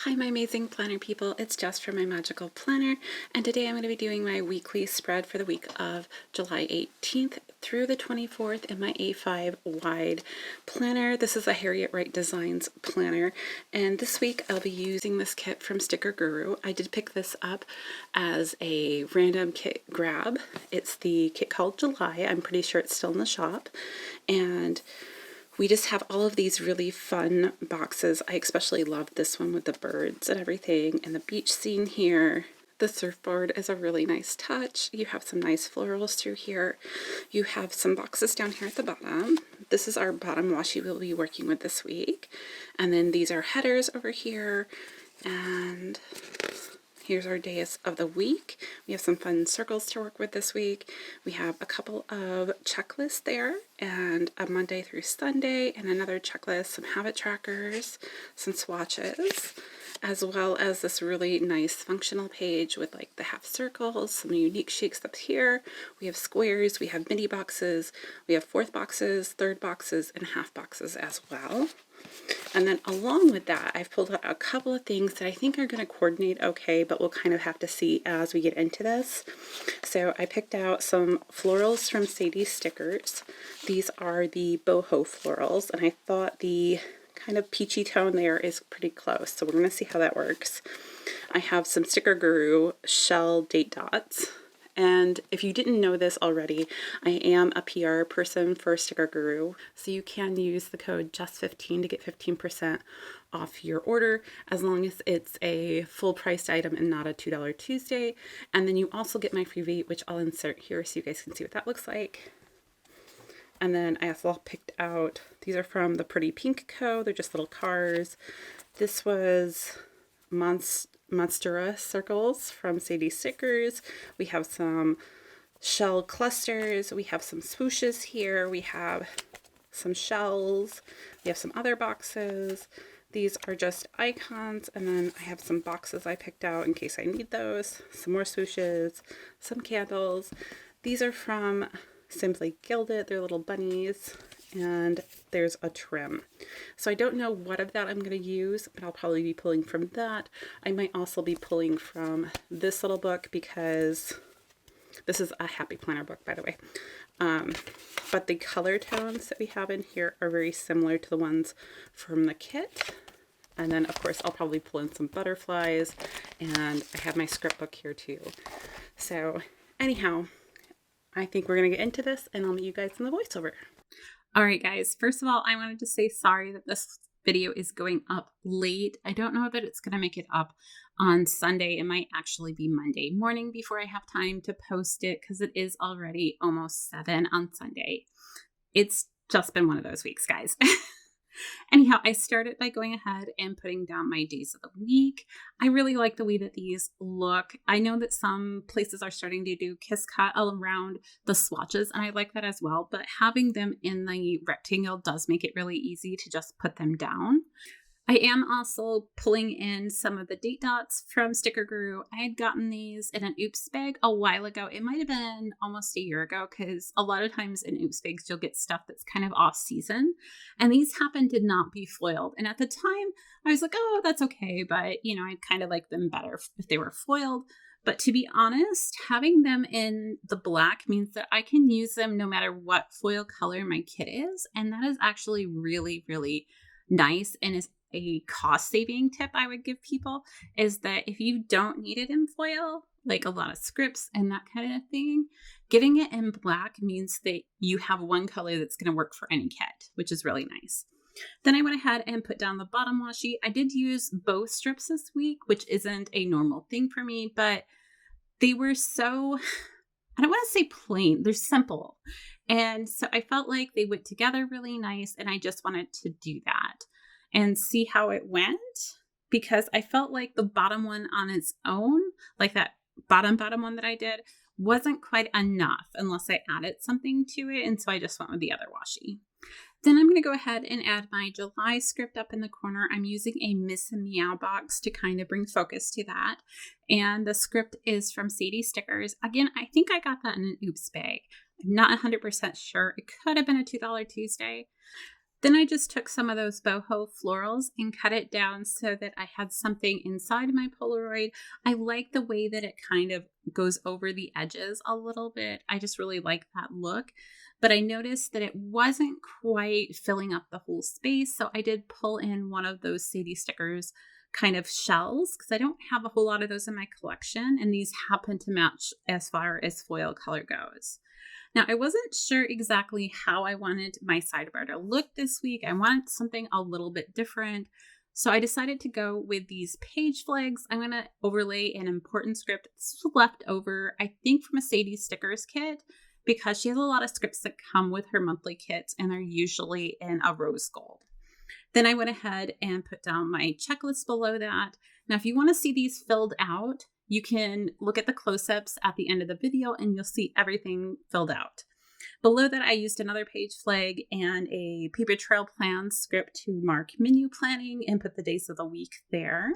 Hi, my amazing planner people. It's Jess from My Magical Planner, and today I'm going to be doing my weekly spread for the week of July 18th through the 24th in my A5 wide planner. This is a Harriet Wright Designs planner, and this week I'll be using this kit from Sticker Guru. I did pick this up as a random kit grab. It's the kit called July. I'm pretty sure it's still in the shop, and we just have all of these really fun boxes. I especially love this one with the birds and everything, and the beach scene here. The surfboard is a really nice touch. You have some nice florals through here. You have some boxes down here at the bottom. This is our bottom washi we'll be working with this week. And then these are headers over here. And here's our days of the week. We have some fun circles to work with this week. We have a couple of checklists there, and a Monday through Sunday, and another checklist, some habit trackers, some swatches, as well as this really nice functional page with like the half circles, some unique shapes up here. We have squares, we have mini boxes, we have fourth boxes, third boxes, and half boxes as well. And then along with that, I've pulled out a couple of things that I think are going to coordinate okay, but we'll kind of have to see as we get into this. So I picked out some florals from Sadies Stickers. These are the Boho florals, and I thought the kind of peachy tone there is pretty close. So we're going to see how that works. I have some Sticker Guru shell date dots. And if you didn't know this already, I am a PR person for Sticker Guru, so you can use the code JUST15 to get 15% off your order, as long as it's a full-priced item and not a $2 Tuesday. And then you also get my freebie, which I'll insert here so you guys can see what that looks like. And then I also picked out, these are from the Pretty Pink Co. They're just little cars. This was Monstera circles from Sadies Stickers. We have some shell clusters. We have some swooshes here. We have some shells. We have some other boxes. These are just icons, and then I have some boxes I picked out in case I need those. Some more swooshes, some candles. These are from Simply Gilded. They're little bunnies. And there's a trim. So I don't know what of that I'm going to use, but I'll probably be pulling from that. I might also be pulling from this little book, because this is a happy planner book, by the way. But the color tones that we have in here are very similar to the ones from the kit. And then, of course, I'll probably pull in some butterflies, and I have my script book here too. So anyhow, I think we're going to get into this, and I'll meet you guys in the voiceover. All right, guys, first of all, I wanted to say sorry that this video is going up late. I don't know that it's going to make it up on Sunday. It might actually be Monday morning before I have time to post it, because it is already almost 7 on Sunday. It's just been one of those weeks, guys. Anyhow, I started by going ahead and putting down my days of the week. I really like the way that these look. I know that some places are starting to do kiss cut around the swatches, and I like that as well, but having them in the rectangle does make it really easy to just put them down. I am also pulling in some of the date dots from Sticker Guru. I had gotten these in an oops bag a while ago. It might have been almost a year ago, because a lot of times in oops bags you'll get stuff that's kind of off season. And these happened to not be foiled. And at the time I was like, oh, that's okay. But you know, I'd kind of like them better if they were foiled. But to be honest, having them in the black means that I can use them no matter what foil color my kit is. And that is actually really, really nice, and is a cost saving tip I would give people, is that if you don't need it in foil, like a lot of scripts and that kind of thing, getting it in black means that you have one color that's going to work for any kit, which is really nice. Then I went ahead and put down the bottom washi. I did use bow strips this week, which isn't a normal thing for me, but they were so, I don't want to say plain, they're simple. And so I felt like they went together really nice, and I just wanted to do that and see how it went, because I felt like the bottom one on its own, like that bottom one that I did, wasn't quite enough unless I added something to it. And so I just went with the other washi. Then I'm going to go ahead and add my July script up in the corner. I'm using a Miss and Meow box to kind of bring focus to that. And the script is from Sadies Stickers. Again, I think I got that in an oops bag. I'm not 100% sure. It could have been a $2 Tuesday. Then I just took some of those boho florals and cut it down so that I had something inside my Polaroid. I like the way that it kind of goes over the edges a little bit. I just really like that look. But I noticed that it wasn't quite filling up the whole space. So I did pull in one of those Sadies Stickers kind of shells because I don't have a whole lot of those in my collection. And these happen to match as far as foil color goes. Now, I wasn't sure exactly how I wanted my sidebar to look this week. I wanted something a little bit different. So I decided to go with these page flags. I'm going to overlay an important script. This was left over, I think, from a Sadies Stickers kit because she has a lot of scripts that come with her monthly kits and they're usually in a rose gold. Then I went ahead and put down my checklist below that. Now, if you want to see these filled out, you can look at the close-ups at the end of the video and you'll see everything filled out. Below that, I used another page flag and a paper trail plan script to mark menu planning and put the days of the week there,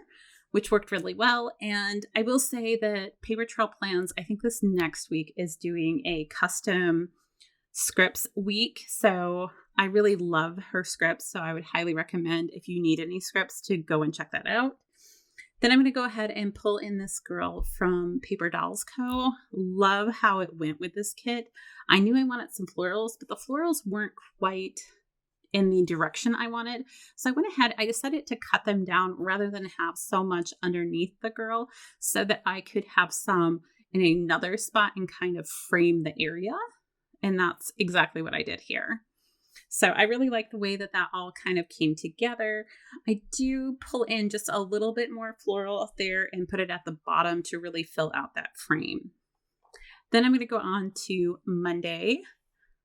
which worked really well. And I will say that paper trail plans, I think this next week is doing a custom scripts week. So I really love her scripts. So I would highly recommend if you need any scripts to go and check that out. Then I'm going to go ahead and pull in this girl from Paper Dollz Co. Love how it went with this kit. I knew I wanted some florals, but the florals weren't quite in the direction I wanted. So I went ahead, I decided to cut them down rather than have so much underneath the girl so that I could have some in another spot and kind of frame the area. And that's exactly what I did here. So I really like the way that all kind of came together. I do pull in just a little bit more floral up there and put it at the bottom to really fill out that frame. Then I'm going to go on to Monday.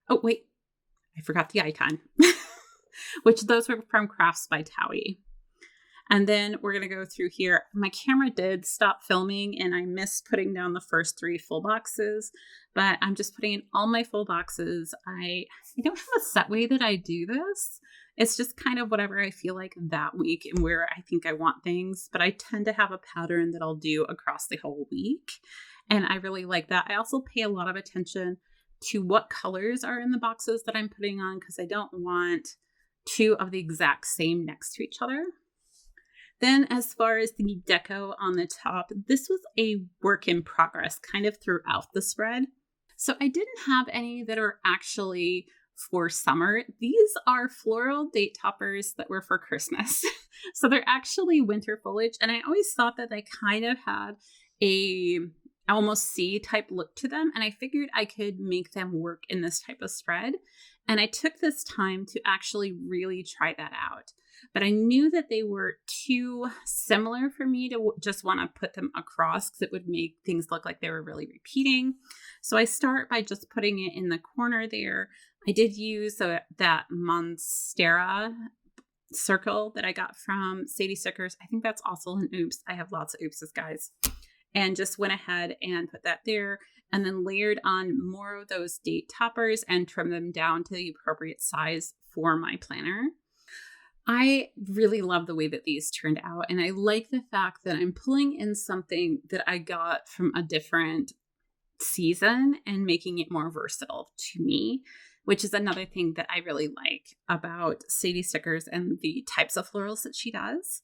Oh, wait, I forgot the icon, which those were from Crafts by Thaowie. And then we're going to go through here. My camera did stop filming and I missed putting down the first 3 full boxes, but I'm just putting in all my full boxes. I don't have a set way that I do this. It's just kind of whatever I feel like that week and where I think I want things, but I tend to have a pattern that I'll do across the whole week. And I really like that. I also pay a lot of attention to what colors are in the boxes that I'm putting on because I don't want 2 of the exact same next to each other. Then as far as the deco on the top, this was a work in progress kind of throughout the spread. So I didn't have any that are actually for summer. These are floral date toppers that were for Christmas. So they're actually winter foliage. And I always thought that they kind of had a almost sea type look to them. And I figured I could make them work in this type of spread. And I took this time to actually really try that out. But I knew that they were too similar for me to just want to put them across because it would make things look like they were really repeating. So I start by just putting it in the corner there. I did use that Monstera circle that I got from Sadies Stickers. I think that's also an oops. I have lots of oopses, guys. And just went ahead and put that there and then layered on more of those date toppers and trimmed them down to the appropriate size for my planner. I really love the way that these turned out. And I like the fact that I'm pulling in something that I got from a different season and making it more versatile to me, which is another thing that I really like about Sadies Stickers and the types of florals that she does.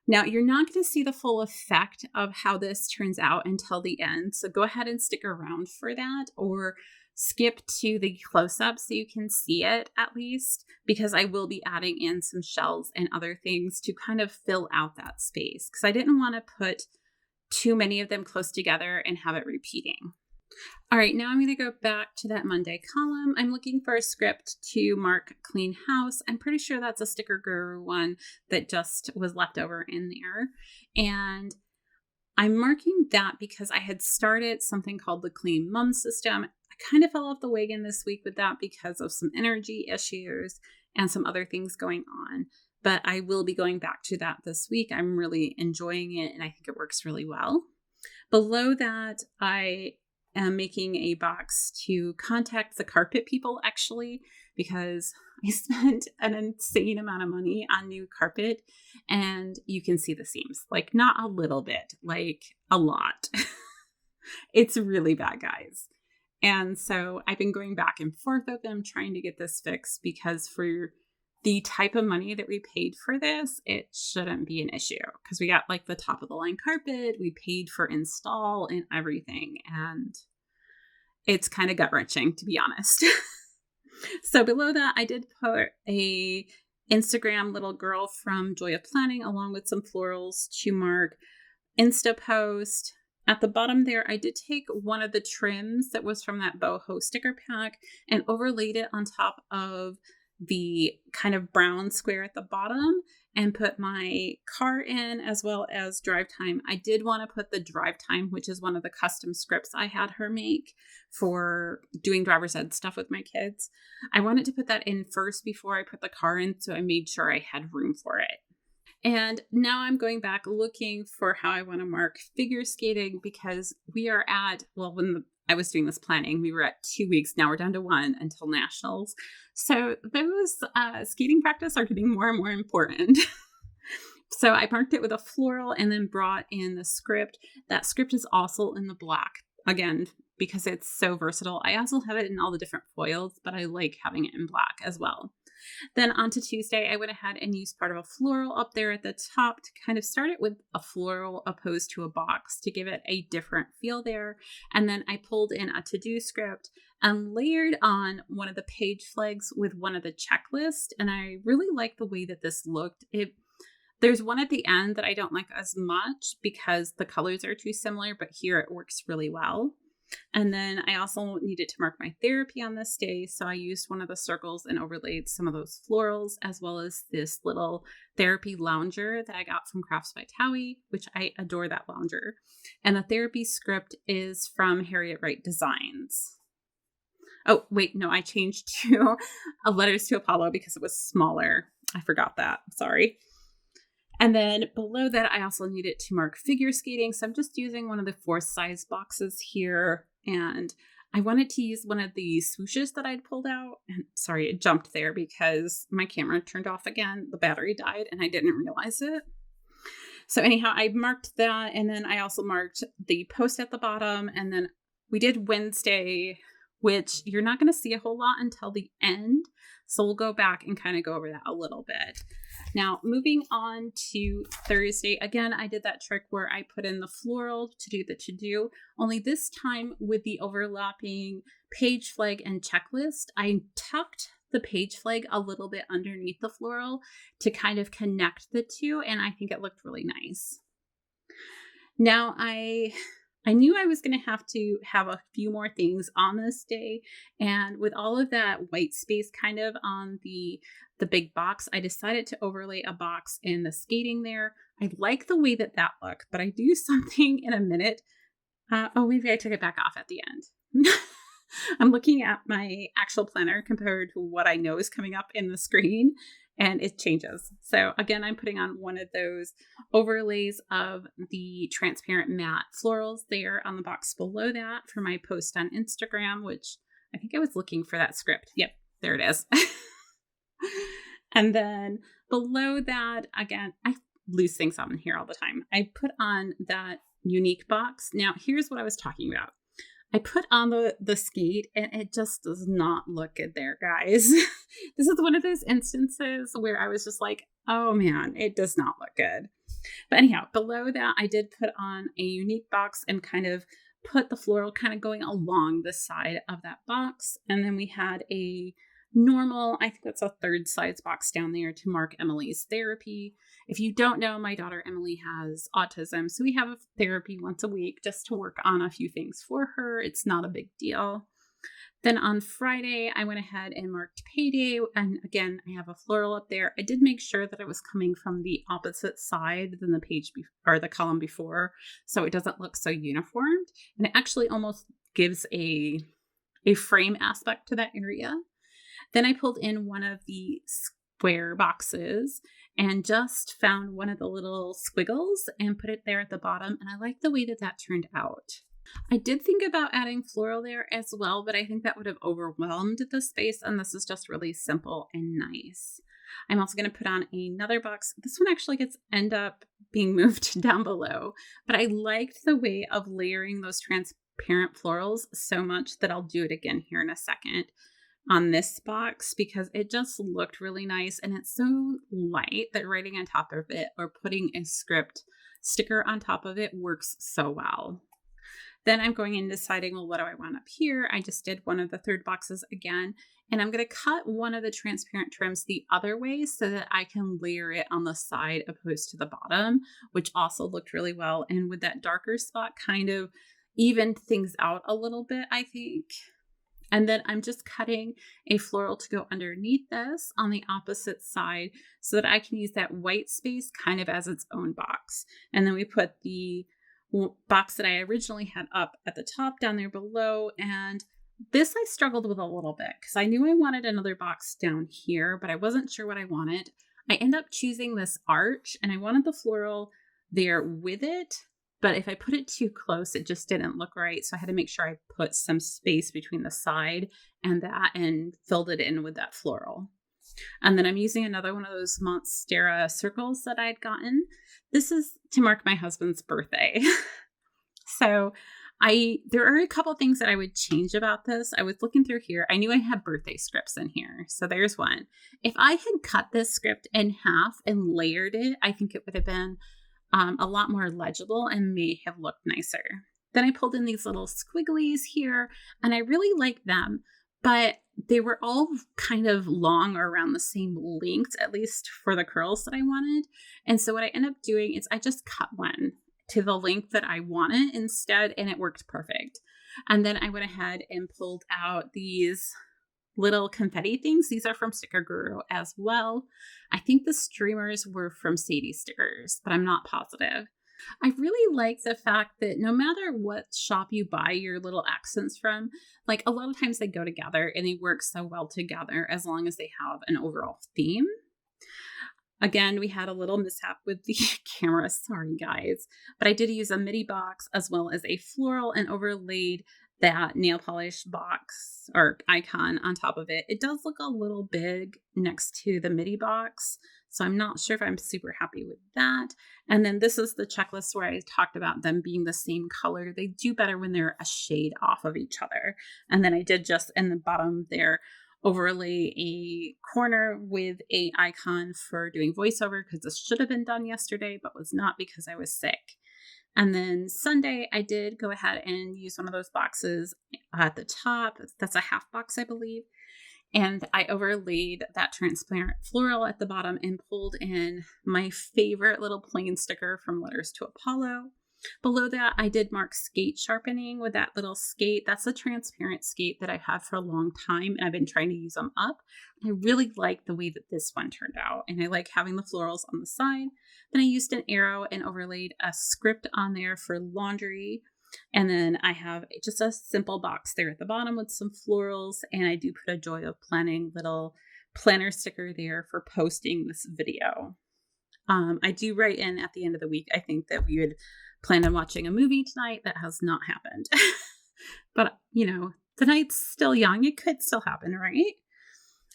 Now, you're not going to see the full effect of how this turns out until the end. So go ahead and stick around for that or skip to the close-up so you can see it at least, because I will be adding in some shells and other things to kind of fill out that space because I didn't want to put too many of them close together and have it repeating. All right, now I'm going to go back to that Monday column. I'm looking for a script to mark clean house. I'm pretty sure that's a Sticker Guru one that just was left over in there. And I'm marking that because I had started something called the Clean Mom System. I kind of fell off the wagon this week with that because of some energy issues and some other things going on. But I will be going back to that this week. I'm really enjoying it and I think it works really well. Below that, I am making a box to contact the carpet people actually, because I spent an insane amount of money on new carpet and you can see the seams, like not a little bit, like a lot. It's really bad, guys. And so I've been going back and forth with them trying to get this fixed because for the type of money that we paid for this, it shouldn't be an issue because we got like the top of the line carpet. We paid for install and everything. And it's kind of gut wrenching, to be honest. So below that, I did put a Instagram little girl from Joy of Planning along with some florals to mark Insta post. At the bottom there, I did take one of the trims that was from that Boho sticker pack and overlaid it on top of the kind of brown square at the bottom and put my car in as well as drive time. I did want to put the drive time, which is one of the custom scripts I had her make for doing driver's ed stuff with my kids. I wanted to put that in first before I put the car in, so I made sure I had room for it. And now I'm going back looking for how I want to mark figure skating because we are at, well, when I was doing this planning, we were at 2 weeks. Now we're down to 1 until nationals. So those skating practice are getting more and more important. So I marked it with a floral and then brought in the script. That script is also in the black, again, because it's so versatile. I also have it in all the different foils, but I like having it in black as well. Then on to Tuesday, I went ahead and used part of a floral up there at the top to kind of start it with a floral opposed to a box to give it a different feel there. And then I pulled in a to-do script and layered on one of the page flags with one of the checklists. And I really like the way that this looked. There's one at the end that I don't like as much because the colors are too similar, but here it works really well. And then I also needed to mark my therapy on this day. So I used one of the circles and overlaid some of those florals, as well as this little therapy lounger that I got from Crafts by Thaowie, which I adore that lounger. And the therapy script is from Harriet Wright Designs. Oh, wait, no, I changed to Letters to Apollo because it was smaller. I forgot that. Sorry. And then below that, I also needed to mark figure skating. So I'm just using one of the 4th size boxes here. And I wanted to use one of the swooshes that I'd pulled out. And sorry, it jumped there because my camera turned off again. The battery died and I didn't realize it. So anyhow, I marked that. And then I also marked the post at the bottom. And then we did Wednesday, which you're not going to see a whole lot until the end. So we'll go back and kind of go over that a little bit. Now, moving on to Thursday, again, I did that trick where I put in the floral to do the to-do, only this time with the overlapping page flag and checklist. I tucked the page flag a little bit underneath the floral to kind of connect the two, and I think it looked really nice. Now, I knew I was going to have a few more things on this day. And with all of that white space kind of on the big box, I decided to overlay a box in the skating there. I like the way that looked, but I do something in a minute. Maybe I took it back off at the end. I'm looking at my actual planner compared to what I know is coming up in the screen. And it changes. So again, I'm putting on one of those overlays of the transparent matte florals there on the box below that for my post on Instagram, which I think I was looking for that script. Yep, there it is. And then below that, again, I lose things on here all the time. I put on that unique box. Now, here's what I was talking about. I put on the skate and it just does not look good there, guys. This is one of those instances where I was just like, oh man, it does not look good. But anyhow, below that, I did put on a unique box and kind of put the floral kind of going along the side of that box. And then we had a normal, I think that's a 3rd size box down there to mark Emily's therapy. If you don't know, my daughter Emily has autism, so we have a therapy once a week just to work on a few things for her. It's not a big deal. Then on Friday, I went ahead and marked payday, and again, I have a floral up there. I did make sure that it was coming from the opposite side than the page or the column before, so it doesn't look so uniformed, and it actually almost gives a frame aspect to that area. Then I pulled in one of the square boxes and just found one of the little squiggles and put it there at the bottom. And I like the way that turned out. I did think about adding floral there as well, but I think that would have overwhelmed the space. And this is just really simple and nice. I'm also going to put on another box. This one actually end up being moved down below, but I liked the way of layering those transparent florals so much that I'll do it again here in a second. on this box because it just looked really nice, and it's so light that writing on top of it or putting a script sticker on top of it works so well. Then I'm going in deciding, well, what do I want up here? I just did one of the third boxes again, and I'm going to cut one of the transparent trims the other way so that I can layer it on the side opposed to the bottom, which also looked really well. And with that darker spot kind of evened things out a little bit, I think. And then I'm just cutting a floral to go underneath this on the opposite side so that I can use that white space kind of as its own box. And then we put the box that I originally had up at the top down there below. And this I struggled with a little bit because I knew I wanted another box down here, but I wasn't sure what I wanted. I ended up choosing this arch, and I wanted the floral there with it. But if I put it too close, it just didn't look right. So I had to make sure I put some space between the side and that and filled it in with that floral. And then I'm using another one of those Monstera circles that I'd gotten. This is to mark my husband's birthday. So there are a couple things that I would change about this. I was looking through here. I knew I had birthday scripts in here. So there's one. If I had cut this script in half and layered it, I think it would have been a lot more legible and may have looked nicer. Then I pulled in these little squigglies here, and I really like them, but they were all kind of long or around the same length, at least for the curls that I wanted. And so what I ended up doing is I just cut one to the length that I wanted instead, and it worked perfect. And then I went ahead and pulled out these little confetti things. These are from Sticker Guru as well. I think the streamers were from Sadies Stickers, but I'm not positive. I really like the fact that no matter what shop you buy your little accents from, like a lot of times they go together and they work so well together as long as they have an overall theme. Again, we had a little mishap with the camera. Sorry, guys. But I did use a midi box as well as a floral and overlaid that nail polish box or icon on top of it. It does look a little big next to the midi box, so I'm not sure if I'm super happy with that. And then this is the checklist where I talked about them being the same color. They do better when they're a shade off of each other. And then I did just in the bottom there overlay a corner with a icon for doing voiceover because this should have been done yesterday but was not because I was sick. And then Sunday, I did go ahead and use one of those boxes at the top. That's a half box, I believe. And I overlaid that transparent floral at the bottom and pulled in my favorite little plain sticker from Letters to Apollo. Below that, I did mark skate sharpening with that little skate. That's a transparent skate that I've had for a long time, and I've been trying to use them up. I really like the way that this one turned out, and I like having the florals on the side. Then I used an arrow and overlaid a script on there for laundry. And then I have just a simple box there at the bottom with some florals, and I do put a Joy of Planning little planner sticker there for posting this video. I do write in at the end of the week, I think that we would plan on watching a movie tonight. That has not happened. But, you know, the night's still young. It could still happen, right?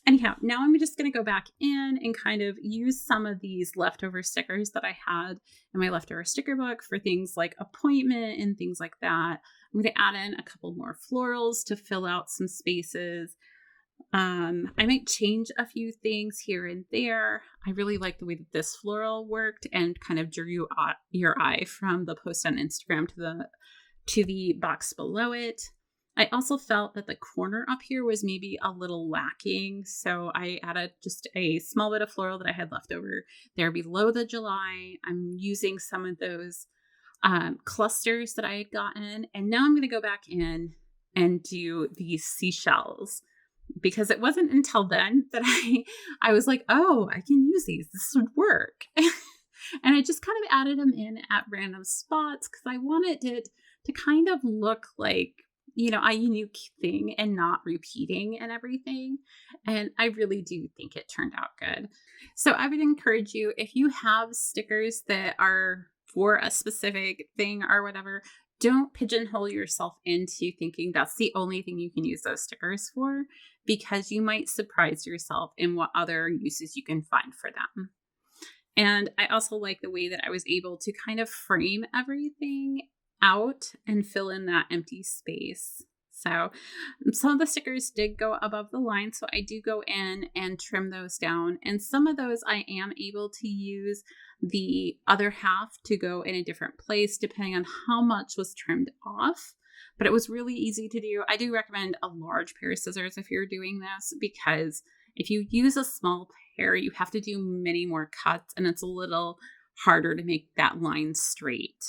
Anyhow, now I'm just going to go back in and kind of use some of these leftover stickers that I had in my leftover sticker book for things like appointment and things like that. I'm going to add in a couple more florals to fill out some spaces. I might change a few things here and there. I really like the way that this floral worked and kind of drew your eye from the post on Instagram to the box below it. I also felt that the corner up here was maybe a little lacking, so I added just a small bit of floral that I had left over there below the July. I'm using some of those clusters that I had gotten, and now I'm going to go back in and do these seashells, because it wasn't until then that I was like, oh, I can use these. This would work. And I just kind of added them in at random spots because I wanted it to kind of look like, you know, a unique thing and not repeating and everything. And I really do think it turned out good. So I would encourage you, if you have stickers that are for a specific thing or whatever, don't pigeonhole yourself into thinking that's the only thing you can use those stickers for, because you might surprise yourself in what other uses you can find for them. And I also like the way that I was able to kind of frame everything out and fill in that empty space. So some of the stickers did go above the line, so I do go in and trim those down. And some of those I am able to use the other half to go in a different place depending on how much was trimmed off. But it was really easy to do. I do recommend a large pair of scissors if you're doing this, because if you use a small pair, you have to do many more cuts and it's a little harder to make that line straight.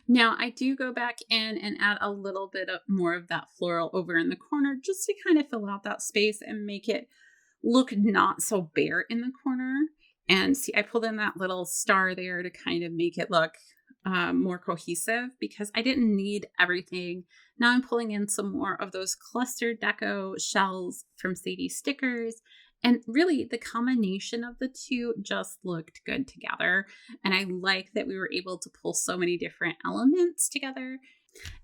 Now I do go back in and add a little bit of more of that floral over in the corner just to kind of fill out that space and make it look not so bare in the corner. And see, I pulled in that little star there to kind of make it look more cohesive because I didn't need everything. Now I'm pulling in some more of those cluster deco shells from Sadies Stickers. And really, the combination of the two just looked good together. And I like that we were able to pull so many different elements together.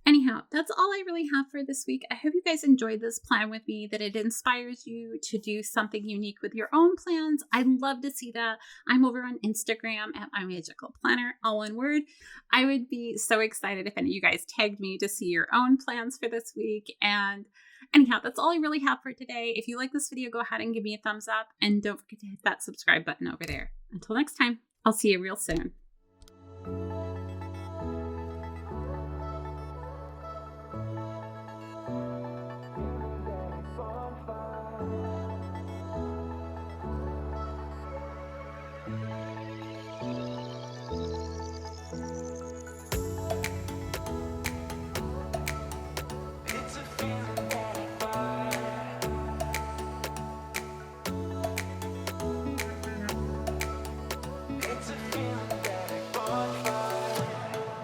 Anyhow, that's all I really have for this week. I hope you guys enjoyed this plan with me, that it inspires you to do something unique with your own plans. I'd love to see that. I'm over on Instagram at My Magical Planner, all one word. I would be so excited if any of you guys tagged me to see your own plans for this week. And anyhow, that's all I really have for today. If you like this video, go ahead and give me a thumbs up. And don't forget to hit that subscribe button over there. Until next time, I'll see you real soon. Fun.